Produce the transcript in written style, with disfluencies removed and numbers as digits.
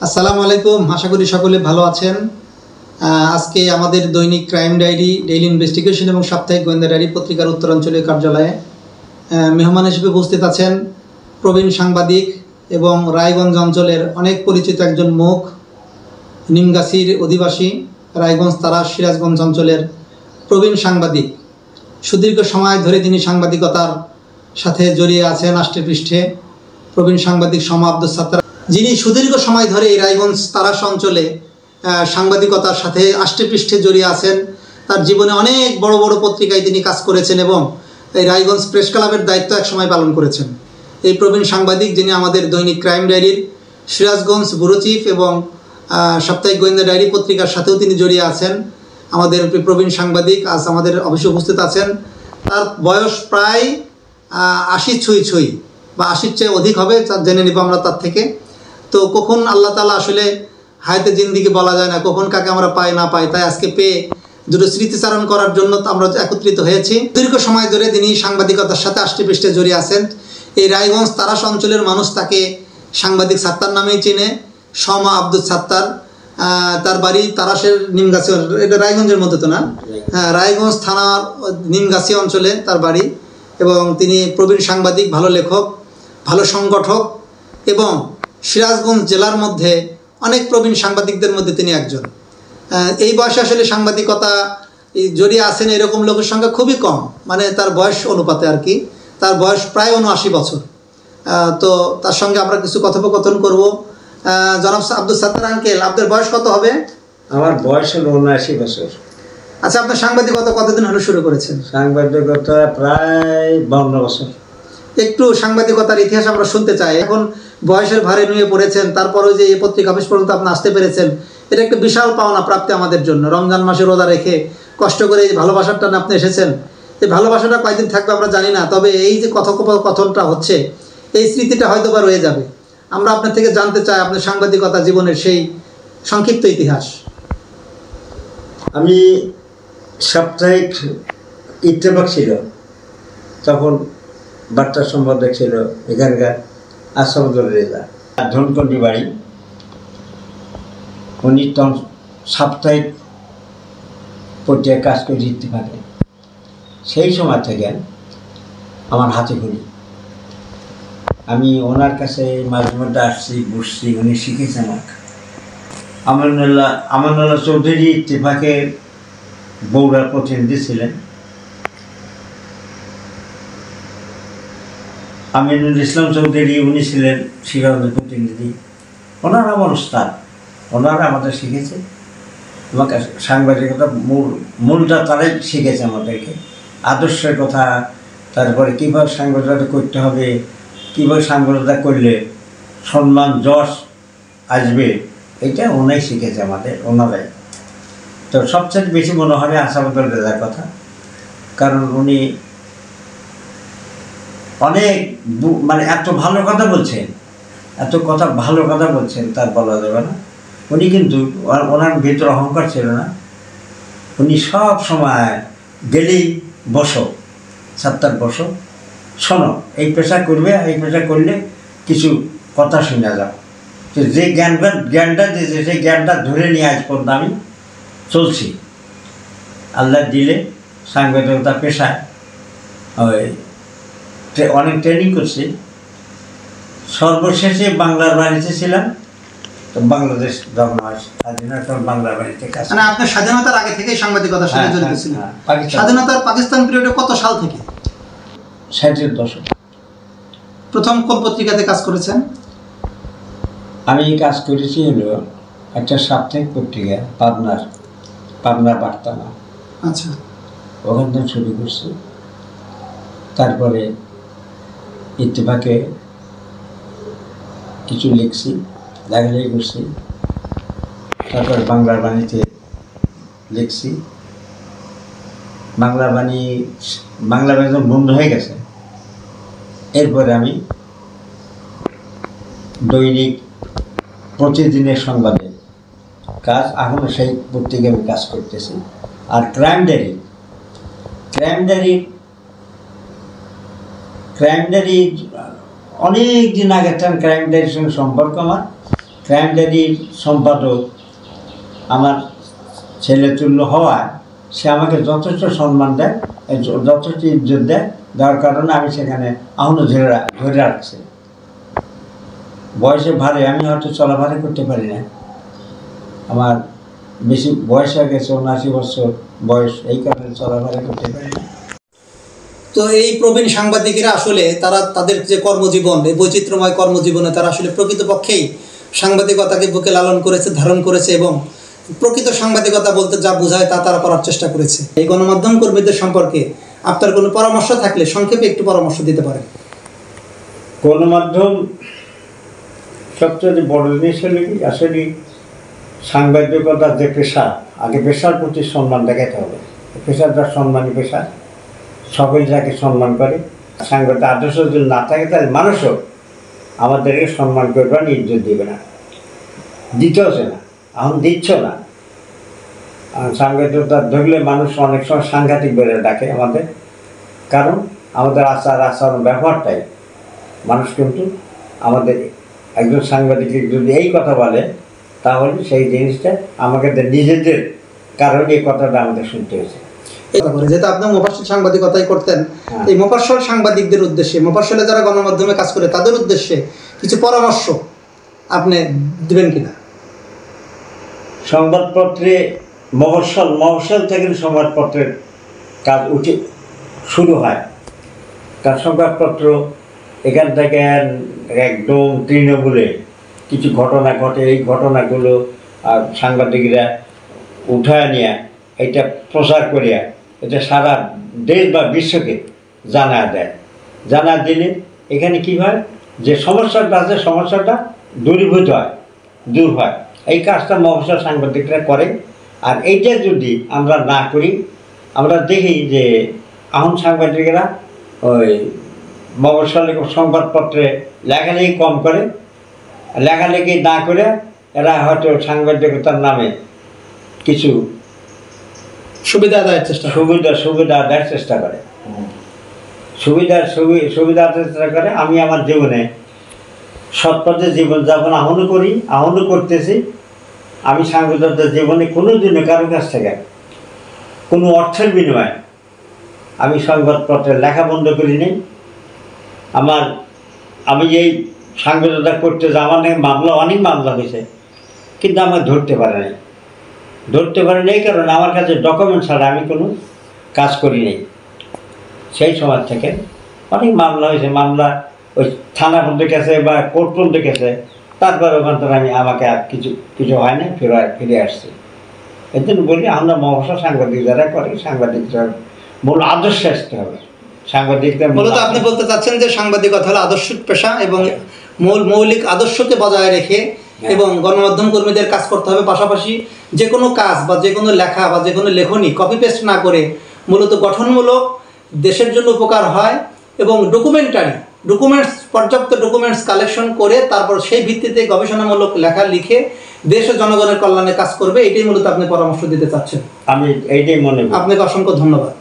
আসসালামু আলাইকুম, আশা করি সকলে ভালো আছেন। আজকে আমাদের দৈনিক ক্রাইম ডায়েরি, ডেইলি ইনভেস্টিগেশন এবং সাপ্তাহিক গোয়েন্দা ডায়েরি পত্রিকার উত্তরাঞ্চলীয় কার্যালয়ে মেহমান হিসেবে উপস্থিত আছেন প্রবীণ সাংবাদিক এবং রায়গঞ্জ অঞ্চলের অনেক পরিচিত একজন মুখ, নিমগাছির অধিবাসী, রায়গঞ্জ তারাস সিরাজগঞ্জ অঞ্চলের প্রবীণ সাংবাদিক। সুদীর্ঘ সময় ধরে তিনি সাংবাদিকতার সাথে জড়িয়ে আছেন আষ্টেপৃষ্ঠে। প্রবীণ সাংবাদিক সমা আব্দুস সাত্তার, যিনি সুদীর্ঘ সময় ধরে এই রায়গঞ্জ তারাস অঞ্চলে সাংবাদিকতার সাথে আষ্টেপৃষ্ঠে জড়িয়ে আছেন। তার জীবনে অনেক বড় বড় পত্রিকায় তিনি কাজ করেছেন এবং এই রায়গঞ্জ প্রেস ক্লাবের দায়িত্ব একসময় পালন করেছেন। এই প্রবীণ সাংবাদিক, যিনি আমাদের দৈনিক ক্রাইম ডায়েরির সিরাজগঞ্জ ব্যুরো চিফ এবং সাপ্তাহিক গোয়েন্দা ডায়েরি পত্রিকার সাথেও তিনি জড়িয়ে আছেন। আমাদের প্রবীণ সাংবাদিক আজ আমাদের অফিসে উপস্থিত আছেন। তার বয়স প্রায় ৮০ ছুঁই বা ৮০ চেয়ে অধিক হবে, জেনে নিব আমরা তার থেকে। তো কখন আল্লাহ তাআলা আসলে হায়াতে জিন্দিগি বলা যায় না, কখন কাকে আমরা পাই না পাই, তাই আজকে পেয়ে দুটো স্মৃতিচারণ করার জন্য আমরা একত্রিত হয়েছি। দীর্ঘ সময় ধরে তিনি সাংবাদিকতার সাথে আষ্টেপৃষ্ঠে জড়িয়ে আছেন। এই রায়গঞ্জ তারাস অঞ্চলের মানুষ তাকে সাংবাদিক সাত্তার নামেই চিনে, সমা আব্দুস সাত্তার। তার বাড়ি তারাসের নিমগাছি, এটা রায়গঞ্জের মধ্যে তো না? হ্যাঁ, রায়গঞ্জ থানার নিমগাছি অঞ্চলে তার বাড়ি এবং তিনি প্রবীণ সাংবাদিক, ভালো লেখক, ভালো সংগঠক এবং সিরাজগঞ্জ জেলার মধ্যে অনেক প্রবীণ সাংবাদিকদের মধ্যে তিনি একজন। এই বয়সে আসলে সাংবাদিকতা জড়িয়ে আছেন এরকম লোকের সংখ্যা খুবই কম, মানে তার বয়স অনুপাতে আর কি। তার বয়স প্রায় ৭৯ বছর। তো তার সঙ্গে আমরা কিছু কথোপকথন করব। জনাব আব্দুস সাত্তার আঙ্কেল, আপনার বয়স কত হবে? আমার বয়স হলো ৭৯ বছর। আচ্ছা, আপনার সাংবাদিকতা কতদিন হলো শুরু করেছেন? সাংবাদিকতা প্রায় ৫২ বছর। একটু সাংবাদিকতার ইতিহাস আমরা শুনতে চাই। এখন বয়সের ভারে নুয়ে পড়েছেন, তারপরেও যে এই পত্রিকা অফিস পর্যন্ত আপনি আসতে পেরেছেন, এটা একটা বিশাল পাওনা প্রাপ্তি আমাদের জন্য। রমজান মাসে রোজা রেখে কষ্ট করে এই ভালোবাসার টানে আপনি এসেছেন। এই ভালোবাসাটা কয়দিন থাকবে আমরা জানি না, তবে এই যে কথোপকথনটা হচ্ছে, এই স্মৃতিটা হয়তো বা রয়ে যাবে। আমরা আপনার থেকে জানতে চাই আপনার সাংবাদিকতা জীবনের সেই সংক্ষিপ্ত ইতিহাস। আমি সাপ্তাহিক ইত্তেফাক ছিল, তখন বার্তা সম্পাদক ছিল এখানকার আসাদুর রেজা, ধনকন্ডি বাড়ি। উনি তখন সাপ্তাহিক পত্রিকায় কাজ করে ইত্তেফাকে। সেই সময় থেকে আমার হাতে খড়ি। আমি ওনার কাছে মাঝে মধ্যে আসছি, বসছি, উনি শিখেছেন আমাকে। আমানুল্লাহ চৌধুরী ইত্তেফাকের বগুড়ার প্রতিনিধি ছিলেন। আমিনুল ইসলাম চৌধুরী, উনি ছিলেন সিরাজগঞ্জের প্রতিনিধি। ওনারা আমার উস্তাদ, ওনারা আমাদের শিখেছে। আমাকে সাংবাদিকতা মূলটা তারাই শিখেছে আমাদেরকে, আদর্শের কথা, তারপরে কীভাবে সাংবাদিকতা করতে হবে, কীভাবে সাংবাদিকতা করলে সম্মান যশ আসবে, এটা ওনাই শিখেছে আমাদের, ওনারাই। তো সবচেয়ে বেশি মনে হবে আসাদুর রেজার কথা, কারণ উনি অনেক মানে এত ভালো কথা বলছেন, ভালো কথা বলছেন, তার বলা যাবে না। উনি কিন্তু ওনার ভিতরে অহংকার ছিল না। উনি সব সময় গেলেই বসো, সাত্তার বসো, শোনো, এই পেশা করবে, এই পেশা করলে কিছু কথা শুনে যাও। তো যে জ্ঞানটা দিয়েছে, সেই জ্ঞানটা ধরে নিয়ে আজ পর্যন্ত আমি চলছি। আল্লাহ দিলে সাংবাদিকতা পেশায় অনেক ট্রেনিং করছি। সর্বশেষে বাংলার বাড়িতে ছিলাম, তো বাংলাদেশ যখন স্বাধীনতার বাংলার বাড়িতে কাজ। মানে আপনার স্বাধীনতার আগে থেকেই সাংবাদিকতার সাথে জড়িত ছিলেন? স্বাধীনতার পাকিস্তান পিরিয়ডে কত সাল থেকে? 60-এর দশক। প্রথম কোন পত্রিকাতে কাজ করেছেন? আমি কাজ করেছি হলো একটা সাপ্তাহিক পত্রিকা, পাবনা বার্তা। আচ্ছা, ওখান থেকে শুরু করছি। তারপরে ইত্তেফাকে কিছু লিখছি, লেখালেখি করছি। তারপরে বাংলার বাণীতে লিখছি। বাংলা বাণী যখন বন্ধ হয়ে গেছে, এরপরে আমি দৈনিক প্রতিদিনের সংবাদে কাজ, এখনও সেই পত্রিকায় আমি কাজ করতেছি। আর ক্রাইম ডায়েরি অনেক দিন আগে ক্রাইম ডায়েরির সঙ্গে সম্পর্ক আমার। ক্রাইম ডায়েরির সম্পাদক আমার ছেলে তুল্য হওয়ায় সে আমাকে যথেষ্ট সম্মান দেয়, যথেষ্ট ইজ্জত দেয়, যার কারণে আমি সেখানে এখনও ধরে রাখছি। বয়সে ভারে আমি হয়তো চলাফেরা করতে পারি না, আমার বেশি বয়স হয়ে গেছে, ৭৯ বছর বয়স, এই কারণে চলাফেরা করতে পারি না। তো এই প্রবীণ সাংবাদিকেরা আসলে তাদের যে কর্মজীবন, এই বৈচিত্র্যময় কর্মজীবনে তারা আসলে প্রকৃতপক্ষেই সাংবাদিকতাকে বুকে লালন করেছে, ধারণ করেছে এবং প্রকৃত সাংবাদিকতা বলতে যা বোঝায় তা তারা করার চেষ্টা করেছে। এই গণমাধ্যম কর্মীদের সম্পর্কে আপনার কোনো পরামর্শ থাকলে সংক্ষেপে একটু পরামর্শ দিতে পারেন। গণমাধ্যম সবচেয়ে বড় জিনিস হলে কি, আসলে সাংবাদিকতার যে পেশা, আগে পেশার প্রতি সম্মান দেখাতে হবে। পেশাটা সম্মানী পেশা, সকল যাকে সম্মান করে। সাংবাদিক আদর্শ যদি না থাকে তাহলে মানুষও আমাদেরকে সম্মান করবে না, ইজ্জত দেবে না, দিতেও না, এখন দিচ্ছ না। সাংবাদিকতা ধরলে মানুষ অনেক সময় সাংঘাতিক বেড়ে ডাকে আমাদের, কারণ আমাদের আচার ব্যবহারটাই মানুষ কিন্তু আমাদের একজন সাংবাদিক যদি এই কথা বলে তাহলে সেই জিনিসটা আমাকে নিজেদের কারণে এই কথাটা আমাদের শুনতে হয়েছে। যেহেতু আপনি মফস্বল সাংবাদিকতাই করতেন, এই মফস্বল সাংবাদিকদের উদ্দেশ্যে, মফস্বলে যারা গণমাধ্যমে কাজ করে তাদের উদ্দেশ্যে কিছু পরামর্শ আপনি দিবেন কিনা? সংবাদপত্রে মফস্বল থেকে সংবাদপত্রের কাজ শুরু হয়। তার সংবাদপত্র এখান থেকে একদম তৃণমূলে কিছু ঘটনা ঘটে, এই ঘটনাগুলো সাংবাদিকরা উঠায় নিয়ে এটা প্রচার করিয়া এটা সারা দেশ বা বিশ্বকে জানা দেয়। জানা দিলে এখানে কী হয়, যে সমস্যাটা আছে সমস্যাটা দূর হয়। এই কাজটা মফস্বল সাংবাদিকরা করে। আর এইটা যদি আমরা না করি, আমরা দেখি যে এখন সাংবাদিকেরা ওই মফস্বল সংবাদপত্রে লেখালেখি কম করে, লেখালেখি না করে এরা হয়তো সাংবাদিকতার নামে কিছু সুবিধা আদায়ের চেষ্টা করে, সুবিধা আদায়ের চেষ্টা করে। আমি আমার জীবনে সৎপথে জীবনযাপন এখনও করতেছি। আমি সাংবাদিকতার জীবনে কোনো দিনও কারো কাছ থেকে কোনো অর্থের বিনিময়ে আমি সংবাদপত্রের লেখা বন্ধ করিনি। আমি এই সাংবাদিকতা করতে যে আমার নাকি অনেক মামলা হয়েছে, কিন্তু আমাকে ধরতে পারে নাই এই কারণে আমার কাছে ডকুমেন্ট ছাড়া আমি কোনো কাজ করি নাই। সেই সময় থেকে অনেক মামলা হয়েছে, মামলা ওই থানা পর্যন্ত গেছে বা কোর্ট পর্যন্ত গেছে, তারপর ওখান থেকে আমাকে আর কিছু হয় না, ফিরে আসছি। এর জন্য বলি আমরা মফস্বল সাংবাদিক যারা করে, সাংবাদিকরা মূল আদর্শে আসতে হবে। সাংবাদিকরা মূলত আপনি বলতে চাচ্ছেন যে সাংবাদিকতা হলো আদর্শিক পেশা এবং মৌলিক আদর্শকে বজায় রেখে এবং গণমাধ্যম কর্মীদের কাজ করতে হবে। পাশাপাশি যে কোনো কাজ বা যে কোনো লেখা বা যে কোনো লেখনী কপি পেস্ট না করে মূলত গঠনমূলক, দেশের জন্য উপকার হয় এবং পর্যাপ্ত ডকুমেন্টস কালেকশন করে তারপর সেই ভিত্তিতে গবেষণামূলক লেখা লিখে দেশ ও জনগণের কল্যাণে কাজ করবে। এটাই মূলত আপনি পরামর্শ দিতে চাচ্ছেন। আমি এইটাই মনে করি। আপনাকে অসংখ্য ধন্যবাদ।